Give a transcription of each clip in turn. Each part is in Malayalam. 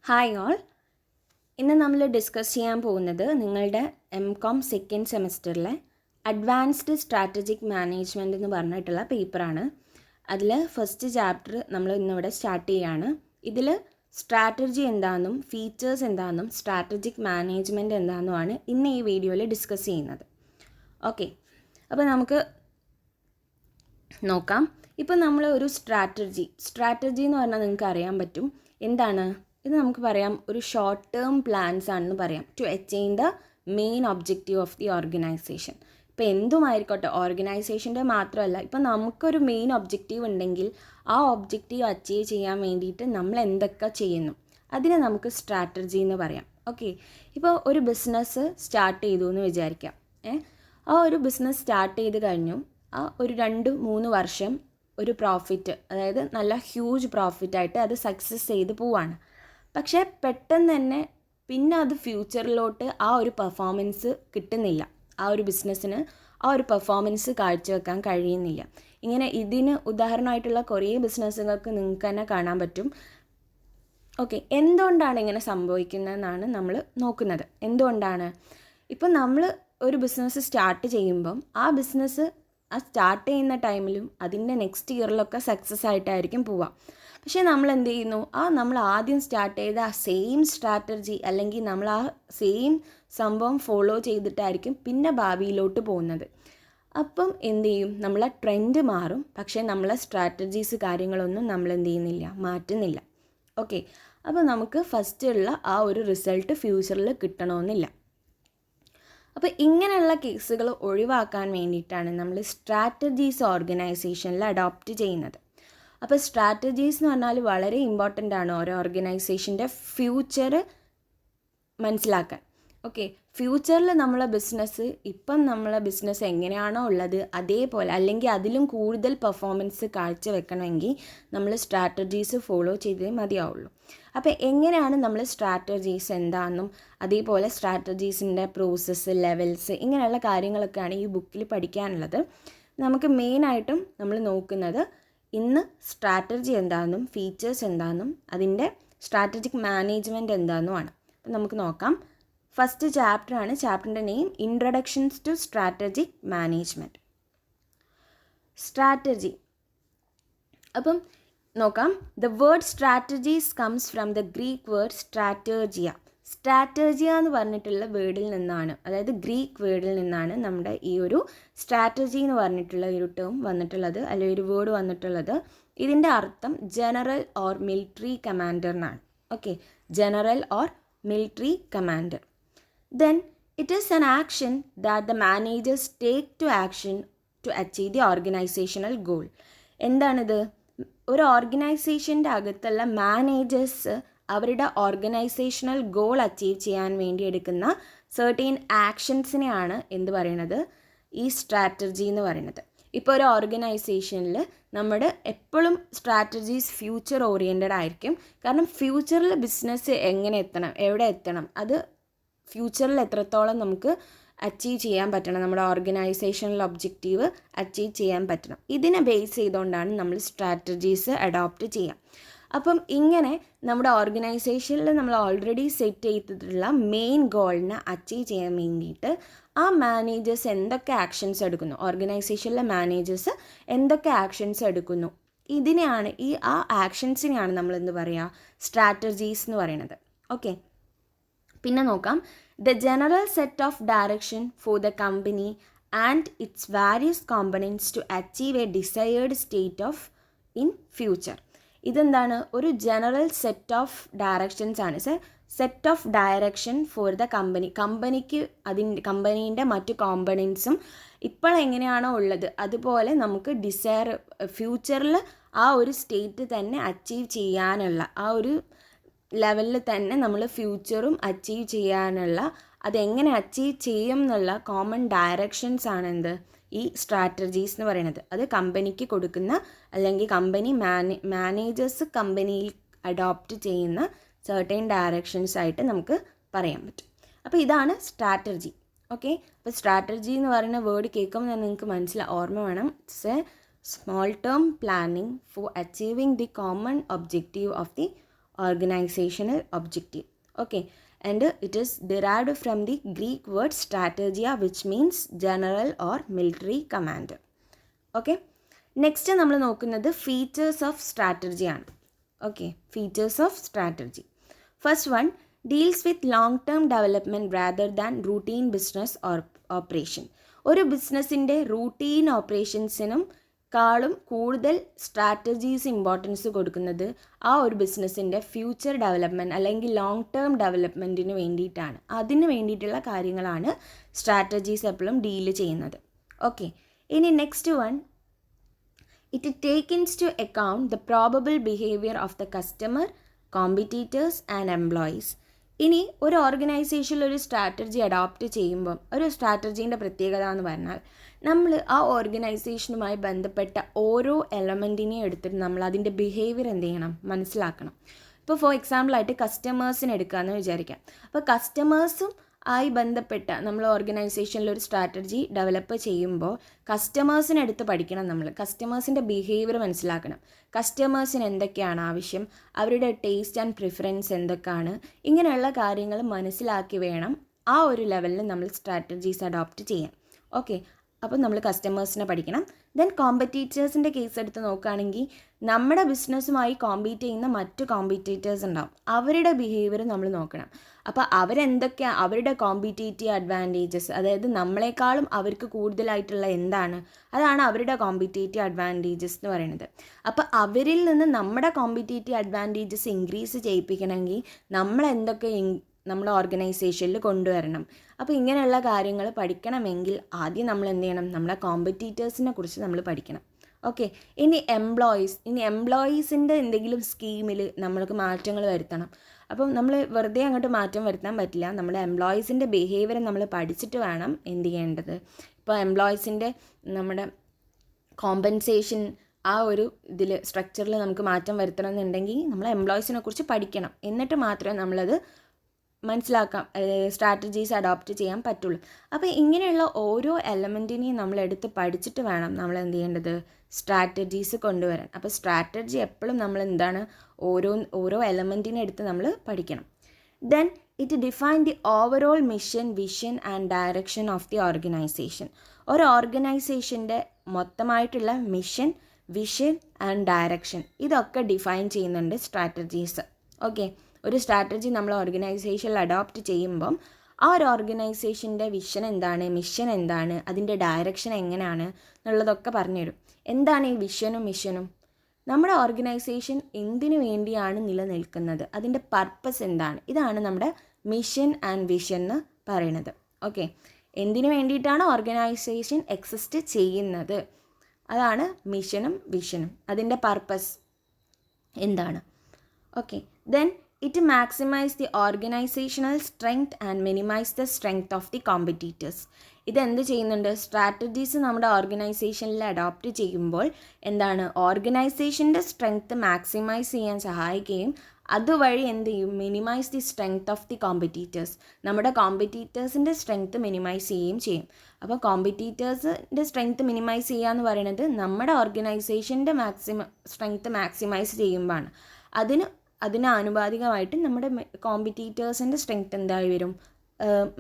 Hi all. ഇന്ന് നമ്മൾ ഡിസ്കസ് ചെയ്യാൻ പോകുന്നത് നിങ്ങളുടെ MCOM സെക്കൻഡ് സെമസ്റ്ററിലെ അഡ്വാൻസ്ഡ് സ്ട്രാറ്റജിക് മാനേജ്മെൻറ്റ് എന്ന് പറഞ്ഞിട്ടുള്ള പേപ്പറാണ്. അതിൽ ഫസ്റ്റ് ചാപ്റ്റർ നമ്മൾ ഇന്നിവിടെ സ്റ്റാർട്ട് ചെയ്യുകയാണ്. ഇതിൽ സ്ട്രാറ്റജി എന്താണെന്നും ഫീച്ചേഴ്സ് എന്താണെന്നും സ്ട്രാറ്റജിക് മാനേജ്മെൻറ്റ് എന്താണെന്നുമാണ് ഇന്ന് ഈ വീഡിയോയിൽ ഡിസ്കസ് ചെയ്യുന്നത്. ഓക്കെ, അപ്പോൾ നമുക്ക് നോക്കാം. ഇപ്പം നമ്മൾ ഒരു സ്ട്രാറ്റജി എന്ന് പറഞ്ഞാൽ നിങ്ങൾക്ക് അറിയാൻ പറ്റും എന്താണ് ഇത്. നമുക്ക് പറയാം ഒരു ഷോർട്ട് ടേം പ്ലാൻസ് ആണെന്ന് പറയാം to attain the main objective of the organisation. ഇപ്പോൾ എന്തുമായിക്കോട്ടെ, ഓർഗനൈസേഷൻ്റെ മാത്രമല്ല, ഇപ്പോൾ നമുക്കൊരു മെയിൻ ഒബ്ജക്റ്റീവ് ഉണ്ടെങ്കിൽ ആ ഒബ്ജക്റ്റീവ് അച്ചീവ് ചെയ്യാൻ വേണ്ടിയിട്ട് നമ്മൾ എന്തൊക്കെ ചെയ്യുന്നു അതിനെ നമുക്ക് സ്ട്രാറ്റജി എന്ന് പറയാം. ഓക്കെ, ഇപ്പോൾ ഒരു ബിസിനസ് സ്റ്റാർട്ട് ചെയ്തു എന്ന് വിചാരിക്കാം. ആ ഒരു ബിസിനസ് സ്റ്റാർട്ട് ചെയ്ത് കഴിഞ്ഞു, ആ ഒരു 2-3 വർഷം ഒരു പ്രോഫിറ്റ്, അതായത് നല്ല ഹ്യൂജ് പ്രോഫിറ്റായിട്ട് അത് സക്സസ് ചെയ്ത് പോവാണ്. പക്ഷേ പെട്ടെന്ന് തന്നെ പിന്നെ അത് ഫ്യൂച്ചറിലോട്ട് ആ ഒരു പെർഫോമൻസ് കിട്ടുന്നില്ല. ആ ഒരു ബിസിനസ്സിന് ആ ഒരു പെർഫോമൻസ് കാഴ്ചവെക്കാൻ കഴിയുന്നില്ല. ഇങ്ങനെ ഇതിന് ഉദാഹരണമായിട്ടുള്ള കുറേ ബിസിനസ്സുകൾക്ക് നിങ്ങൾക്ക് തന്നെ കാണാൻ പറ്റും. ഓക്കെ, എന്തുകൊണ്ടാണ് ഇങ്ങനെ സംഭവിക്കുന്നതെന്നാണ് നമ്മൾ നോക്കുന്നത്. എന്തുകൊണ്ടാണ്? ഇപ്പം നമ്മൾ ഒരു ബിസിനസ് സ്റ്റാർട്ട് ചെയ്യുമ്പം ആ ബിസിനസ് ആ സ്റ്റാർട്ട് ചെയ്യുന്ന ടൈമിലും അതിൻ്റെ നെക്സ്റ്റ് ഇയറിലൊക്കെ സക്സസ് ആയിട്ടായിരിക്കും പോവുക. പക്ഷേ നമ്മൾ എന്ത് ചെയ്യുന്നു, നമ്മൾ ആദ്യം സ്റ്റാർട്ട് ചെയ്ത ആ സെയിം സ്ട്രാറ്റജി അല്ലെങ്കിൽ നമ്മൾ ആ സെയിം സംഭവം ഫോളോ ചെയ്തിട്ടായിരിക്കും പിന്നെ ഭാവിയിലോട്ട് പോകുന്നത്. അപ്പം എന്ത് ചെയ്യും, നമ്മളെ ട്രെൻഡ് മാറും, പക്ഷേ നമ്മളെ സ്ട്രാറ്റജീസ് കാര്യങ്ങളൊന്നും നമ്മൾ എന്ത് ചെയ്യുന്നില്ല, മാറ്റുന്നില്ല. ഓക്കെ, അപ്പോൾ നമുക്ക് ഫസ്റ്റുള്ള ആ ഒരു റിസൾട്ട് ഫ്യൂച്ചറിൽ കിട്ടണമെന്നില്ല. അപ്പോൾ ഇങ്ങനെയുള്ള കേസുകൾ ഒഴിവാക്കാൻ വേണ്ടിയിട്ടാണ് നമ്മൾ സ്ട്രാറ്റജീസ് ഓർഗനൈസേഷനിൽ അഡോപ്റ്റ് ചെയ്യുന്നത്. അപ്പോൾ സ്ട്രാറ്റജീസ് എന്ന് പറഞ്ഞാൽ വളരെ ഇമ്പോർട്ടൻ്റ് ആണ് ഓരോ ഓർഗനൈസേഷൻ്റെ ഫ്യൂച്ചർ മനസ്സിലാക്കാൻ. ഓക്കെ, ഫ്യൂച്ചറിൽ നമ്മളെ ബിസിനസ് എങ്ങനെയാണോ ഉള്ളത് അതേപോലെ അല്ലെങ്കിൽ അതിലും കൂടുതൽ പെർഫോമൻസ് കാഴ്ചവെക്കണമെങ്കിൽ നമ്മൾ സ്ട്രാറ്റജീസ് ഫോളോ ചെയ്തേ മതിയാവുള്ളൂ. അപ്പോൾ എങ്ങനെയാണ് നമ്മൾ സ്ട്രാറ്റജീസ് എന്താണെന്നും അതേപോലെ സ്ട്രാറ്റജീസിൻ്റെ പ്രോസസ്സ്, ലെവൽസ്, ഇങ്ങനെയുള്ള കാര്യങ്ങളൊക്കെയാണ് ഈ ബുക്കിൽ പഠിക്കാനുള്ളത്. നമുക്ക് മെയിനായിട്ടും നമ്മൾ നോക്കുന്നത് ഇന്ന് സ്ട്രാറ്റജി എന്താണെന്നും ഫീച്ചേഴ്സ് എന്താണെന്നും അതിൻ്റെ സ്ട്രാറ്റജിക് മാനേജ്മെൻറ്റ് എന്താണെന്നുമാണ്. അപ്പോൾ നമുക്ക് നോക്കാം. ഫസ്റ്റ് ചാപ്റ്ററാണ്. ചാപ്റ്ററിൻ്റെ name introductions to strategic management. Strategy, അപ്പം നോക്കാം. The word strategies comes from the Greek word strategia. Strategia എന്ന് പറഞ്ഞിട്ടുള്ള വേർഡിൽ നിന്നാണ്, അതായത് ഗ്രീക്ക് വേർഡിൽ നിന്നാണ് നമ്മുടെ ഈ ഒരു സ്ട്രാറ്റജി എന്ന് പറഞ്ഞിട്ടുള്ള ഒരു ടേം വന്നിട്ടുള്ളത്, അല്ലെങ്കിൽ ഒരു വേർഡ് വന്നിട്ടുള്ളത്. ഇതിൻ്റെ അർത്ഥം ജനറൽ ഓർ മിലിറ്ററി കമാൻഡർ എന്നാണ്. Okay, general or military commander. Then it is an action that the managers take to action to achieve the organizational goal. എന്താണിത്? ഒരു ഓർഗനൈസേഷൻ്റെ അകത്തുള്ള മാനേജേഴ്സ് അവരുടെ ഓർഗനൈസേഷണൽ ഗോൾ അച്ചീവ് ചെയ്യാൻ വേണ്ടി എടുക്കുന്ന സെർട്ടൈൻ ആക്ഷൻസിനെയാണ് എന്ത് പറയണത്, ഈ സ്ട്രാറ്റജി എന്ന് പറയുന്നത്. ഇപ്പോൾ ഒരു ഓർഗനൈസേഷനിൽ നമ്മുടെ എപ്പോഴും സ്ട്രാറ്റജീസ് ഫ്യൂച്ചർ ഓറിയൻറ്റഡ് ആയിരിക്കും. കാരണം ഫ്യൂച്ചറിൽ ബിസിനസ് എങ്ങനെ എത്തണം, എവിടെ എത്തണം, അത് ഫ്യൂച്ചറിൽ എത്രത്തോളം നമുക്ക് അച്ചീവ് ചെയ്യാൻ പറ്റണം, നമ്മുടെ ഓർഗനൈസേഷണൽ ഒബ്ജക്റ്റീവ് അച്ചീവ് ചെയ്യാൻ പറ്റണം, ഇതിനെ ബേസ് ചെയ്തുകൊണ്ടാണ് നമ്മൾ സ്ട്രാറ്റജീസ് അഡോപ്റ്റ് ചെയ്യുക. അപ്പം ഇങ്ങനെ നമ്മുടെ ഓർഗനൈസേഷനിൽ നമ്മൾ ഓൾറെഡി സെറ്റ് ചെയ്തിട്ടുള്ള മെയിൻ ഗോളിനെ അച്ചീവ് ചെയ്യാൻ വേണ്ടിയിട്ട് ആ മാനേജേഴ്സ് എന്തൊക്കെ ആക്ഷൻസ് എടുക്കുന്നു, ഓർഗനൈസേഷനിലെ മാനേജേഴ്സ് എന്തൊക്കെ ആക്ഷൻസ് എടുക്കുന്നു, ഇതിനെയാണ് ആ ആക്ഷൻസിനെയാണ് നമ്മൾ എന്ത് പറയുക, സ്ട്രാറ്റജീസ് എന്ന് പറയുന്നത്. ഓക്കെ, പിന്നെ നോക്കാം. The general set of direction for the company and its various components to achieve a desired state of in future. ഇതെന്താണ്? ഒരു ജനറൽ സെറ്റ് ഓഫ് ഡയറക്ഷൻസ് ആണ്. Set of direction for the കമ്പനിക്ക് കമ്പനീൻ്റെ മറ്റു കോമ്പണൻസും ഇപ്പോൾ എങ്ങനെയാണോ ഉള്ളത് അതുപോലെ നമുക്ക് ഫ്യൂച്ചറിൽ ആ ഒരു സ്റ്റേറ്റ് തന്നെ അച്ചീവ് ചെയ്യാനുള്ള ആ ഒരു ലെവലിൽ തന്നെ നമ്മൾ ഫ്യൂച്ചറും അച്ചീവ് ചെയ്യാനുള്ള, അതെങ്ങനെ അച്ചീവ് ചെയ്യും എന്നുള്ള കോമൺ ഡയറക്ഷൻസ് ആണ് എന്ത്, ഈ സ്ട്രാറ്റജീസ് എന്ന് പറയുന്നത്. അത് കമ്പനിക്ക് കൊടുക്കുന്ന അല്ലെങ്കിൽ കമ്പനി മാനേജേഴ്സ് കമ്പനിയിൽ അഡോപ്റ്റ് ചെയ്യുന്ന സെർട്ടൈൻ ഡയറക്ഷൻസ് ആയിട്ട് നമുക്ക് പറയാൻ പറ്റും. അപ്പോൾ ഇതാണ് സ്ട്രാറ്റജി. ഓക്കെ, അപ്പോൾ സ്ട്രാറ്റജി എന്ന് പറയുന്ന വേർഡ് കേൾക്കുമ്പോൾ നിങ്ങൾക്ക് ഓർമ്മ വേണം. It's A small term planning four achieving the common objective of the organizational objective. Okay, and it is derived from the Greek word strategia, which means general or military commander. Okay, next നമ്മൾ നോക്കുന്നത് ഫീച്ചേഴ്സ് ഓഫ് സ്ട്രാറ്റജി ആണ്. Okay, features of strategy. First one, deals with long term development rather than routine business or operation. ഒരു ബിസിനസ്സിൻ്റെ റൂട്ടീൻ ഓപ്പറേഷൻസിനും കാളും കൂടുതൽ സ്ട്രാറ്റജീസ് ഇമ്പോർട്ടൻസ് കൊടുക്കുന്നത് ആ ഒരു ബിസിനസ്സിൻ്റെ ഫ്യൂച്ചർ ഡെവലപ്മെൻറ്റ് അല്ലെങ്കിൽ ലോങ് ടേം ഡെവലപ്മെൻറ്റിന് വേണ്ടിയിട്ടാണ്. അതിന് വേണ്ടിയിട്ടുള്ള കാര്യങ്ങളാണ് സ്ട്രാറ്റജീസ് എപ്പോഴും ഡീൽ ചെയ്യുന്നത്. ഓക്കെ, ഇനി next one, it takes into account the probable behavior of the customer, competitors and employees. ഇനി ഒരു ഓർഗനൈസേഷനിൽ ഒരു സ്ട്രാറ്റജി അഡോപ്റ്റ് ചെയ്യുമ്പം ഒരു സ്ട്രാറ്റജീൻ്റെ പ്രത്യേകത എന്ന് പറഞ്ഞാൽ നമ്മൾ ആ ഓർഗനൈസേഷനുമായി ബന്ധപ്പെട്ട ഓരോ എലമെൻറ്റിനെയും എടുത്തിട്ട് നമ്മൾ അതിൻ്റെ ബിഹേവിയർ എന്ത് ചെയ്യണം, മനസ്സിലാക്കണം. ഇപ്പോൾ ഫോർ എക്സാമ്പിളായിട്ട് കസ്റ്റമേഴ്സിനെ എടുക്കാമെന്ന് വിചാരിക്കാം. അപ്പോൾ കസ്റ്റമേഴ്സും ആയി ബന്ധപ്പെട്ട നമ്മൾ ഓർഗനൈസേഷനിൽ ഒരു സ്ട്രാറ്റജി ഡെവലപ്പ് ചെയ്യുമ്പോൾ കസ്റ്റമേഴ്സിനെ എടുത്ത് പഠിക്കണം. നമ്മൾ കസ്റ്റമേഴ്സിൻ്റെ ബിഹേവിയർ മനസ്സിലാക്കണം. കസ്റ്റമേഴ്സിന് എന്തൊക്കെയാണ് ആവശ്യം, അവരുടെ ടേസ്റ്റ് ആൻഡ് പ്രിഫറൻസ് എന്തൊക്കെയാണ്, ഇങ്ങനെയുള്ള കാര്യങ്ങൾ മനസ്സിലാക്കി വേണം ആ ഒരു ലെവലിൽ നമ്മൾ സ്ട്രാറ്റജീസ് അഡോപ്റ്റ് ചെയ്യാൻ. ഓക്കെ, അപ്പോൾ നമ്മൾ കസ്റ്റമേഴ്സിനെ പഠിക്കണം. ദെൻ കോമ്പറ്റീറ്റേഴ്സിൻ്റെ കേസ് എടുത്ത് നോക്കുകയാണെങ്കിൽ നമ്മുടെ ബിസിനസ്സുമായി കോമ്പീറ്റ് ചെയ്യുന്ന മറ്റു കോമ്പറ്റീറ്റേഴ്സ് ഉണ്ടാവും, അവരുടെ ബിഹേവിയർ നമ്മൾ നോക്കണം. അപ്പോൾ അവരെന്തൊക്കെയാണ് അവരുടെ കോമ്പറ്റേറ്റീവ് അഡ്വാൻറ്റേജസ്, അതായത് നമ്മളെക്കാളും അവർക്ക് കൂടുതലായിട്ടുള്ള എന്താണ്, അതാണ് അവരുടെ കോമ്പറ്റേറ്റീവ് അഡ്വാൻറ്റേജസ് എന്ന് പറയുന്നത്. അപ്പോൾ അവരിൽ നിന്ന് നമ്മുടെ കോമ്പറ്റേറ്റീവ് അഡ്വാൻറ്റേജസ് ഇൻക്രീസ് ചെയ്യിപ്പിക്കണമെങ്കിൽ നമ്മൾ എന്തൊക്കെ നമ്മുടെ ഓർഗനൈസേഷനിൽ കൊണ്ടുവരണം. അപ്പോൾ ഇങ്ങനെയുള്ള കാര്യങ്ങൾ പഠിക്കണമെങ്കിൽ ആദ്യം നമ്മൾ എന്ത് ചെയ്യണം, നമ്മളെ കോമ്പറ്റീറ്റേഴ്സിനെ കുറിച്ച് നമ്മൾ പഠിക്കണം. ഓക്കെ, ഇനി എംപ്ലോയീസിൻ്റെ എന്തെങ്കിലും സ്കീമിൽ നമ്മൾക്ക് മാറ്റങ്ങൾ വരുത്തണം. അപ്പം നമ്മൾ വെറുതെ അങ്ങോട്ട് മാറ്റം വരുത്താൻ പറ്റില്ല. നമ്മുടെ എംപ്ലോയീസിൻ്റെ ബിഹേവിയർ നമ്മൾ പഠിച്ചിട്ട് വേണം എന്ത് ചെയ്യേണ്ടത്. ഇപ്പോൾ എംപ്ലോയീസിൻ്റെ നമ്മുടെ കോമ്പൻസേഷൻ ആ ഒരു ഇതിൽ സ്ട്രക്ചറിൽ നമുക്ക് മാറ്റം വരുത്തണം എന്നുണ്ടെങ്കിൽ നമ്മൾ എംപ്ലോയീസിനെ കുറിച്ച് പഠിക്കണം. എന്നിട്ട് മാത്രമേ നമ്മളത് മനസ്സിലാക്കാം, സ്ട്രാറ്റജീസ് അഡോപ്റ്റ് ചെയ്യാൻ പറ്റുള്ളൂ. അപ്പോൾ ഇങ്ങനെയുള്ള ഓരോ എലമെൻറ്റിനെയും നമ്മളെടുത്ത് പഠിച്ചിട്ട് വേണം നമ്മൾ എന്ത് ചെയ്യേണ്ടത്, സ്ട്രാറ്റജീസ് കൊണ്ടുവരാൻ. അപ്പോൾ സ്ട്രാറ്റജി എപ്പോഴും നമ്മൾ എന്താണ് ഓരോ എലമെൻറ്റിനെ എടുത്ത് നമ്മൾ പഠിക്കണം. Then it define the overall mission, vision and direction of the organisation. ഒരു ഓർഗനൈസേഷൻ്റെ മൊത്തമായിട്ടുള്ള മിഷൻ, വിഷൻ ആൻഡ് ഡയറക്ഷൻ ഇതൊക്കെ ഡിഫൈൻ ചെയ്യുന്നുണ്ട് സ്ട്രാറ്റജീസ്. ഓക്കെ, ഒരു സ്ട്രാറ്റജി നമ്മൾ ഓർഗനൈസേഷനിൽ അഡോപ്റ്റ് ചെയ്യുമ്പം ആ ഒരു ഓർഗനൈസേഷൻ്റെ വിഷൻ എന്താണ്, മിഷൻ എന്താണ്, അതിൻ്റെ ഡയറക്ഷൻ എങ്ങനെയാണ് എന്നുള്ളതൊക്കെ പറഞ്ഞുതരും. എന്താണ് ഈ വിഷനും മിഷനും, നമ്മുടെ ഓർഗനൈസേഷൻ എന്തിനു വേണ്ടിയാണ് നിലനിൽക്കുന്നത്, അതിൻ്റെ പർപ്പസ് എന്താണ്, ഇതാണ് നമ്മുടെ മിഷൻ ആൻഡ് വിഷൻ എന്ന് പറയുന്നത്. ഓക്കെ, എന്തിനു വേണ്ടിയിട്ടാണ് ഓർഗനൈസേഷൻ എക്സിസ്റ്റ് ചെയ്യുന്നത്, അതാണ് മിഷനും വിഷനും, അതിൻ്റെ പർപ്പസ് എന്താണ്. Okay, then it maximize the organizational strength and minimize the strength of the competitors. ഇതെന്ത് ചെയ്യുന്നുണ്ട്, സ്ട്രാറ്റജീസ് നമ്മുടെ ഓർഗനൈസേഷനിൽ അഡോപ്റ്റ് ചെയ്യുമ്പോൾ എന്താണ്, ഓർഗനൈസേഷൻ്റെ സ്ട്രെങ്ത്ത് മാക്സിമൈസ് ചെയ്യാൻ സഹായിക്കുകയും അതുവഴി എന്ത് ചെയ്യും, minimise the strength of the competitors, നമ്മുടെ കോമ്പറ്റീറ്റേഴ്സിൻ്റെ സ്ട്രെങ്ത്ത് മിനിമൈസ് ചെയ്യുകയും ചെയ്യും. അപ്പോൾ കോമ്പറ്റീറ്റേഴ്സിൻ്റെ സ്ട്രെങ്ത്ത് മിനിമൈസ് ചെയ്യുക എന്ന് പറയുന്നത് നമ്മുടെ ഓർഗനൈസേഷൻ്റെ സ്ട്രെങ്ത്ത് മാക്സിമൈസ് ചെയ്യുമ്പോഴാണ്. അതിന് ആനുപാതികമായിട്ട് നമ്മുടെ കോമ്പറ്റീറ്റേഴ്സിൻ്റെ സ്ട്രെങ്ത്ത് എന്തായി വരും,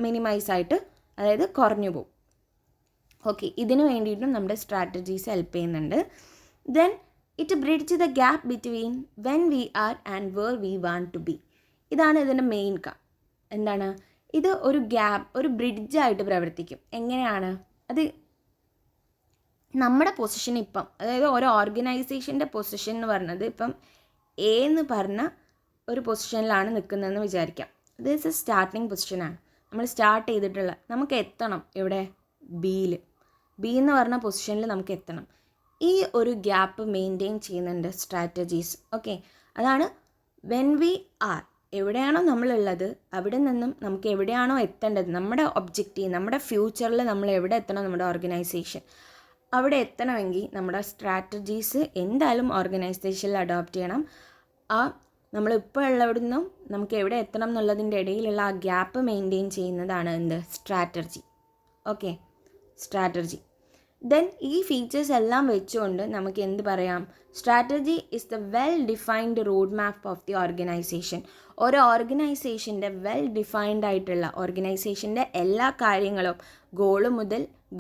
മിനിമൈസ് ആയിട്ട്, അതായത് കുറഞ്ഞു പോകും. ഓക്കെ, ഇതിന് വേണ്ടിയിട്ടും നമ്മുടെ സ്ട്രാറ്റജീസ് ഹെൽപ്പ് ചെയ്യുന്നുണ്ട്. Then it bridge the gap between when we are and where we want to be. ഇതാണ് ഇതിൻ്റെ മെയിൻ എന്താണ്, ഇത് ഒരു ബ്രിഡ്ജായിട്ട് പ്രവർത്തിക്കും. എങ്ങനെയാണ് അത്, നമ്മുടെ പൊസിഷൻ ഇപ്പം, അതായത് ഓരോ ഓർഗനൈസേഷൻ്റെ പൊസിഷൻ എന്ന് പറയുന്നത് ഇപ്പം എ എന്ന് പറഞ്ഞ ഒരു പൊസിഷനിലാണ് നിൽക്കുന്നതെന്ന് വിചാരിക്കാം. ഇത് സ്റ്റാർട്ടിങ് പൊസിഷനാണ്, നമ്മൾ സ്റ്റാർട്ട് ചെയ്തിട്ടുള്ള, നമുക്ക് എത്തണം ഇവിടെ ബി എന്ന് പറഞ്ഞ പൊസിഷനിൽ നമുക്ക് എത്തണം. ഈ ഒരു ഗ്യാപ്പ് മെയിൻറ്റെയിൻ ചെയ്യുന്നുണ്ട് സ്ട്രാറ്റജീസ്. ഓക്കെ, അതാണ് വെൻ വി ആർ, എവിടെയാണോ നമ്മളുള്ളത് അവിടെ നിന്നും നമുക്ക് എവിടെയാണോ എത്തേണ്ടത്, നമ്മുടെ ഒബ്ജക്റ്റീവ്, നമ്മുടെ ഫ്യൂച്ചറിൽ നമ്മൾ എവിടെ എത്തണം, നമ്മുടെ ഓർഗനൈസേഷൻ അവിടെ എത്തണമെങ്കിൽ നമ്മുടെ സ്ട്രാറ്റജീസ് എന്തായാലും ഓർഗനൈസേഷനിൽ അഡോപ്റ്റ് ചെയ്യണം. നമ്മളിപ്പോൾ ഉള്ളവിടെ നിന്നും നമുക്ക് എവിടെ എത്തണം എന്നുള്ളതിൻ്റെ ഇടയിലുള്ള ആ ഗ്യാപ്പ് മെയിൻറ്റെയിൻ ചെയ്യുന്നതാണ് എന്ത്, സ്ട്രാറ്റജി. Okay, strategy. ദെൻ ഈ ഫീച്ചേഴ്സ് എല്ലാം വെച്ചുകൊണ്ട് നമുക്ക് എന്ത് പറയാം? Strategy is the well defined road map of the organisation. ഒരു ഓർഗനൈസേഷൻ്റെ വെൽ ഡിഫൈൻഡ് ആയിട്ടുള്ള ഓർഗനൈസേഷൻ്റെ എല്ലാ കാര്യങ്ങളും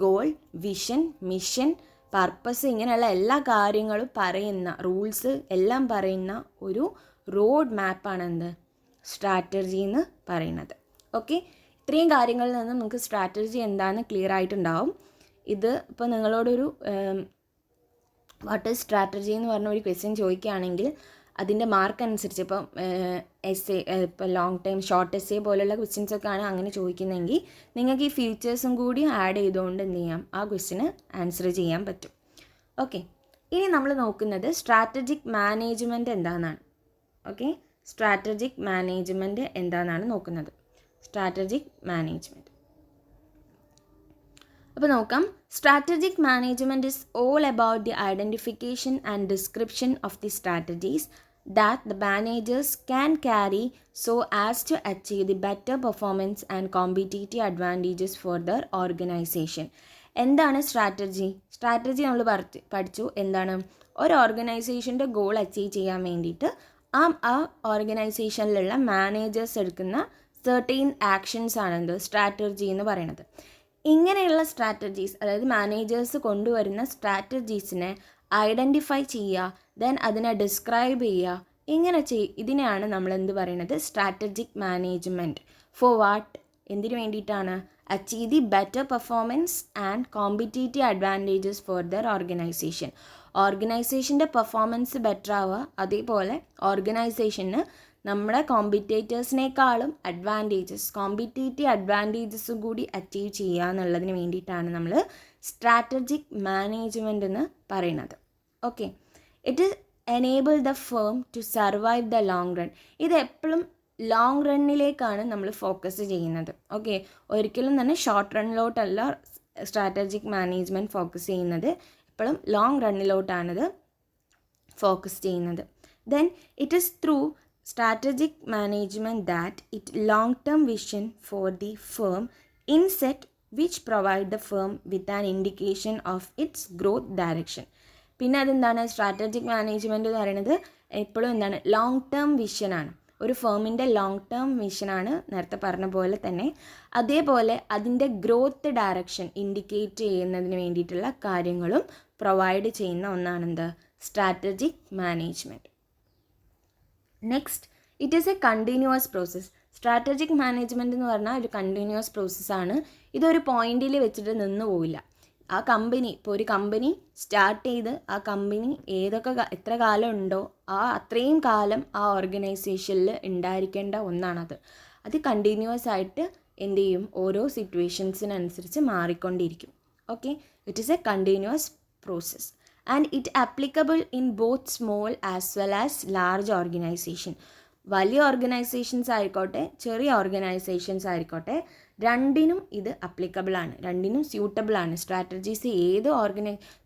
ഗോൾ, വിഷൻ, മിഷൻ, പർപ്പസ്, ഇങ്ങനെയുള്ള എല്ലാ കാര്യങ്ങളും പറയുന്ന റൂൾസ് എല്ലാം പറയുന്ന ഒരു റോഡ് മാപ്പാണ് എന്ത്? സ്ട്രാറ്റജി എന്ന് പറയുന്നത്. ഓക്കെ, ഇത്രയും കാര്യങ്ങളിൽ നിന്ന് നമുക്ക് സ്ട്രാറ്റജി എന്താണെന്ന് ക്ലിയർ ആയിട്ടുണ്ടാവും. ഇത് ഇപ്പോൾ നിങ്ങളോടൊരു വാട്ട് ഈസ് സ്ട്രാറ്റജി എന്ന് പറഞ്ഞ ഒരു ക്വസ്റ്റ്യൻ ചോദിക്കുകയാണെങ്കിൽ അതിൻ്റെ മാർക്ക് അനുസരിച്ച് ഇപ്പം ഇപ്പോൾ ലോങ് ടൈം ഷോർട്ട് എസ്സേ പോലുള്ള ക്വസ്റ്റ്യൻസൊക്കെ ആണ് അങ്ങനെ ചോദിക്കുന്നതെങ്കിൽ നിങ്ങൾക്ക് ഈ ഫീച്ചേഴ്സും കൂടി ആഡ് ചെയ്തുകൊണ്ട് എന്ത് ചെയ്യാം? ആ ക്വസ്റ്റ്യന് ആൻസർ ചെയ്യാൻ പറ്റും. ഓക്കെ, ഇനി നമ്മൾ നോക്കുന്നത് സ്ട്രാറ്റജിക് മാനേജ്മെൻറ്റ് എന്താണെന്നാണ്. ഓക്കെ, സ്ട്രാറ്റജിക് മാനേജ്മെൻറ്റ് എന്താണെന്നാണ് നോക്കുന്നത്. സ്ട്രാറ്റജിക് മാനേജ്മെൻറ്റ് അപ്പോൾ നോക്കാം. Strategic management is all about the identification and description of the strategies that the managers can carry so as to achieve the better performance and competitive advantages for their organization. എന്താണ് സ്ട്രാറ്റജി? സ്ട്രാറ്റജി നമ്മൾ പഠിച്ചു. എന്താണ്? ഒരു ഓർഗനൈസേഷൻ്റെ ഗോൾ അച്ചീവ് ചെയ്യാൻ വേണ്ടിയിട്ട് ആ ഓർഗനൈസേഷനിലുള്ള മാനേജേഴ്സ് എടുക്കുന്ന സെർട്ടൈൻ ആക്ഷൻസ് ആണ് എന്ത്? സ്ട്രാറ്റജി എന്ന് പറയുന്നത്. ഇങ്ങനെയുള്ള സ്ട്രാറ്റജീസ്, അതായത് മാനേജേഴ്സ് കൊണ്ടുവരുന്ന സ്ട്രാറ്റജീസിനെ ഐഡൻറ്റിഫൈ ചെയ്യുക, ദെൻ അതിനെ ഡിസ്ക്രൈബ് ചെയ്യുക, ഇങ്ങനെ ഇതിനെയാണ് നമ്മൾ എന്ത് പറയുന്നത്? Strategic management. For what? എന്തിനു വേണ്ടിയിട്ടാണ്? Achieve the better performance and competitive advantages for their organisation. ഓർഗനൈസേഷൻ്റെ പെർഫോമൻസ് ബെറ്റർ ആവുക, അതേപോലെ ഓർഗനൈസേഷന് നമ്മുടെ കോമ്പറ്റേറ്റേഴ്സിനേക്കാളും കോമ്പറ്റീറ്റീവ് അഡ്വാൻറ്റേജസും കൂടി അച്ചീവ് ചെയ്യുക എന്നുള്ളതിന് വേണ്ടിയിട്ടാണ് നമ്മൾ സ്ട്രാറ്റജിക് മാനേജ്മെൻറ്റ് എന്ന് പറയുന്നത്. Okay, it enable the firm to survive the long run. ഇത് എപ്പോഴും ലോങ് റണ്ണിലേക്കാണ് നമ്മൾ ഫോക്കസ് ചെയ്യുന്നത്. ഓക്കെ, ഒരിക്കലും തന്നെ ഷോർട്ട് റണ്ണിലോട്ടല്ല സ്ട്രാറ്റജിക് മാനേജ്മെൻറ്റ് ഫോക്കസ് ചെയ്യുന്നത്, എപ്പോഴും ലോങ് റണ്ണിലോട്ടാണിത് ഫോക്കസ് ചെയ്യുന്നത്. Then it is through strategic management that it long-term vision for the firm in set which provide the firm with an indication of its growth direction. പിന്നെ അതെന്താണ്? സ്ട്രാറ്റജിക് മാനേജ്മെൻറ്റ് എന്ന് പറയുന്നത് എപ്പോഴും എന്താണ്? ലോങ് ടേം വിഷനാണ്. ഒരു ഫേമിൻ്റെ ലോങ് ടേം വിഷനാണ്, നേരത്തെ പറഞ്ഞ പോലെ തന്നെ. അതേപോലെ അതിൻ്റെ ഗ്രോത്ത് ഡയറക്ഷൻ ഇൻഡിക്കേറ്റ് ചെയ്യുന്നതിന് വേണ്ടിയിട്ടുള്ള കാര്യങ്ങളും പ്രൊവൈഡ് ചെയ്യുന്ന ഒന്നാണെന്ത്? Strategic management. Next, it is a continuous process. Strategic management എന്ന് പറഞ്ഞാൽ ഒരു കണ്ടിന്യൂവസ് പ്രോസസ്സാണ്. ഇതൊരു പോയിന്റിൽ വെച്ചിട്ട് നിന്ന് പോവില്ല. ആ കമ്പനി, ഇപ്പോൾ ഒരു കമ്പനി സ്റ്റാർട്ട് ചെയ്ത് ആ കമ്പനി എത്ര കാലം ഉണ്ടോ അത്രയും കാലം ആ ഓർഗനൈസേഷനിൽ ഉണ്ടായിരിക്കേണ്ട ഒന്നാണത്. അത് കണ്ടിന്യൂവസ് ആയിട്ട് എന്ത് ചെയ്യും? ഓരോ സിറ്റുവേഷൻസിനനുസരിച്ച് മാറിക്കൊണ്ടിരിക്കും. Okay, it is a continuous process and it applicable in both small as well as large organisation. വലിയ ഓർഗനൈസേഷൻസ് ആയിക്കോട്ടെ ചെറിയ ഓർഗനൈസേഷൻസ് ആയിക്കോട്ടെ, രണ്ടിനും ഇത് അപ്ലിക്കബിളാണ്, രണ്ടിനും സ്യൂട്ടബിളാണ്. സ്ട്രാറ്റജീസ്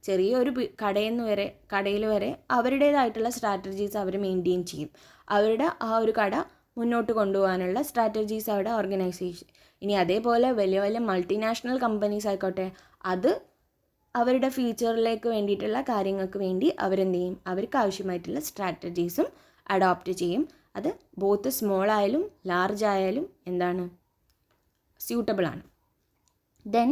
ചെറിയൊരു കടയിൽ വരെ അവരുടേതായിട്ടുള്ള സ്ട്രാറ്റജീസ് അവർ മെയിൻറ്റെയിൻ ചെയ്യും. അവരുടെ ആ ഒരു കട മുന്നോട്ട് കൊണ്ടുപോകാനുള്ള സ്ട്രാറ്റജീസ് അവിടെ ഓർഗനൈസേഷൻ. ഇനി അതേപോലെ വലിയ വലിയ മൾട്ടിനാഷണൽ കമ്പനീസ് ആയിക്കോട്ടെ, അത് അവരുടെ ഫ്യൂച്ചറിലേക്ക് വേണ്ടിയിട്ടുള്ള കാര്യങ്ങൾക്ക് വേണ്ടി അവരെന്ത് ചെയ്യും? അവർക്ക് ആവശ്യമായിട്ടുള്ള സ്ട്രാറ്റജീസും അഡോപ്റ്റ് ചെയ്യും. അത് ബോത്ത് സ്മോൾ ആയാലും ലാർജ് ആയാലും എന്താണ്? സ്യൂട്ടബിളാണ്. Then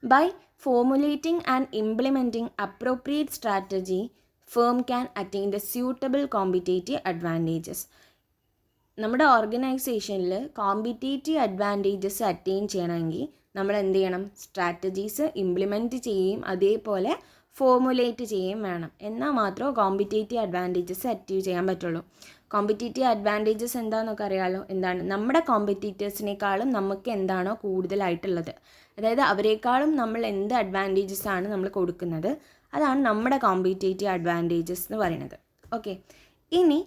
by formulating and implementing appropriate strategy firm can attain the suitable competitive advantages. നമ്മുടെ ഓർഗനൈസേഷനിൽ കോമ്പറ്റേറ്റീവ് അഡ്വാൻറ്റേജസ് അറ്റൈൻ ചെയ്യണമെങ്കിൽ നമ്മൾ എന്ത് ചെയ്യണം? സ്ട്രാറ്റജീസ് ഇംപ്ലിമെൻറ്റ് ചെയ്യുകയും അതേപോലെ ഫോർമുലേറ്റ് ചെയ്യുകയും വേണം. എന്നാൽ മാത്രമേ കോമ്പറ്റേറ്റീവ് അഡ്വാൻറ്റേജസ് അച്ചീവ് ചെയ്യാൻ പറ്റുള്ളൂ. കോമ്പറ്റേറ്റീവ് അഡ്വാൻറ്റേജസ് എന്താണെന്നൊക്കെ അറിയാമല്ലോ. എന്താണ്? നമ്മുടെ കോമ്പറ്റീറ്റേഴ്സിനേക്കാളും നമുക്ക് എന്താണോ കൂടുതലായിട്ടുള്ളത്, അതായത് അവരെക്കാളും നമ്മൾ എന്ത് അഡ്വാൻറ്റേജസ് ആണ് നമ്മൾ കൊടുക്കുന്നത്, അതാണ് നമ്മുടെ കോമ്പറ്റേറ്റീവ് അഡ്വാൻറ്റേജസ് എന്ന് പറയുന്നത്. ഓക്കെ, ഇനി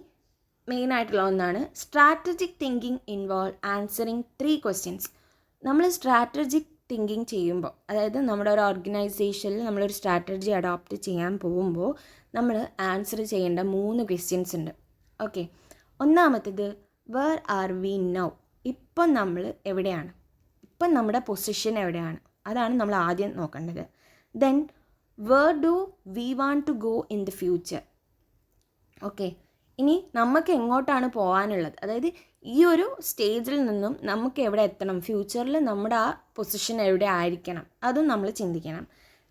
മെയിനായിട്ടുള്ള ഒന്നാണ് strategic thinking involve answering 3 questions. നമ്മൾ സ്ട്രാറ്റജിക് തിങ്കിങ് ചെയ്യുമ്പോൾ, അതായത് നമ്മുടെ ഒരു ഓർഗനൈസേഷനിൽ നമ്മളൊരു സ്ട്രാറ്റജി അഡോപ്റ്റ് ചെയ്യാൻ പോകുമ്പോൾ നമ്മൾ ആൻസർ ചെയ്യേണ്ട 3 questions ഉണ്ട്. ഓക്കെ, ഒന്നാമത്തേത് വേർ ആർ വി നൗ? ഇപ്പം നമ്മൾ എവിടെയാണ്? ഇപ്പം നമ്മുടെ പൊസിഷൻ എവിടെയാണ്? അതാണ് നമ്മൾ ആദ്യം നോക്കേണ്ടത്. Then where do we want to go in the future. Okay, ഇനി നമുക്ക് എങ്ങോട്ടാണ് പോകാനുള്ളത്, അതായത് ഈ ഒരു സ്റ്റേജിൽ നിന്നും നമുക്ക് എവിടെ എത്തണം, ഫ്യൂച്ചറിൽ നമ്മുടെ ആ പൊസിഷൻ എവിടെ ആയിരിക്കണം, അതും നമ്മൾ ചിന്തിക്കണം.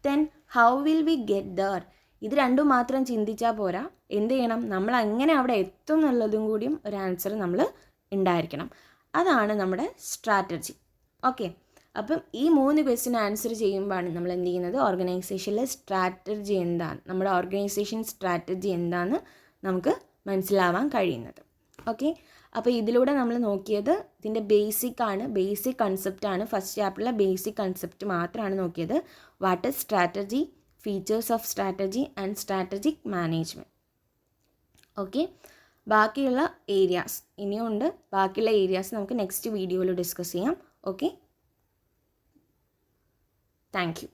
Then how will we get there, ഇത് രണ്ടും മാത്രം ചിന്തിച്ചാൽ പോരാ, എന്ത് ചെയ്യണം, നമ്മൾ എങ്ങനെ അവിടെ എത്തും എന്നുള്ളതും കൂടിയും ഒരു ആൻസർ നമ്മൾ ഉണ്ടായിരിക്കണം. അതാണ് നമ്മുടെ സ്ട്രാറ്റജി. ഓക്കെ, അപ്പം ഈ 3 ക്വസ്റ്റ്യൻ ആൻസർ ചെയ്യുമ്പോഴാണ് നമ്മൾ എന്ത് ചെയ്യുന്നത്, ഓർഗനൈസേഷനിലെ സ്ട്രാറ്റജി എന്താണ്, നമ്മുടെ ഓർഗനൈസേഷൻ സ്ട്രാറ്റജി എന്താണെന്ന് നമുക്ക് മനസ്സിലാവാൻ കഴിയുന്നത്. ഓക്കെ, അപ്പോൾ ഇതിലൂടെ നമ്മൾ നോക്കിയത് ഇതിൻ്റെ ബേസിക് കൺസെപ്റ്റാണ്. ഫസ്റ്റ് ചാപ്റ്ററിലെ ബേസിക് കൺസെപ്റ്റ് മാത്രമാണ് നോക്കിയത്. What is strategy, features of strategy and strategic management. Okay, ബാക്കിയുള്ള ഏരിയാസ് ഇനിയും ഉണ്ട്. ബാക്കിയുള്ള ഏരിയാസ് നമുക്ക് നെക്സ്റ്റ് വീഡിയോയിൽ ഡിസ്കസ് ചെയ്യാം. Okay, thank you.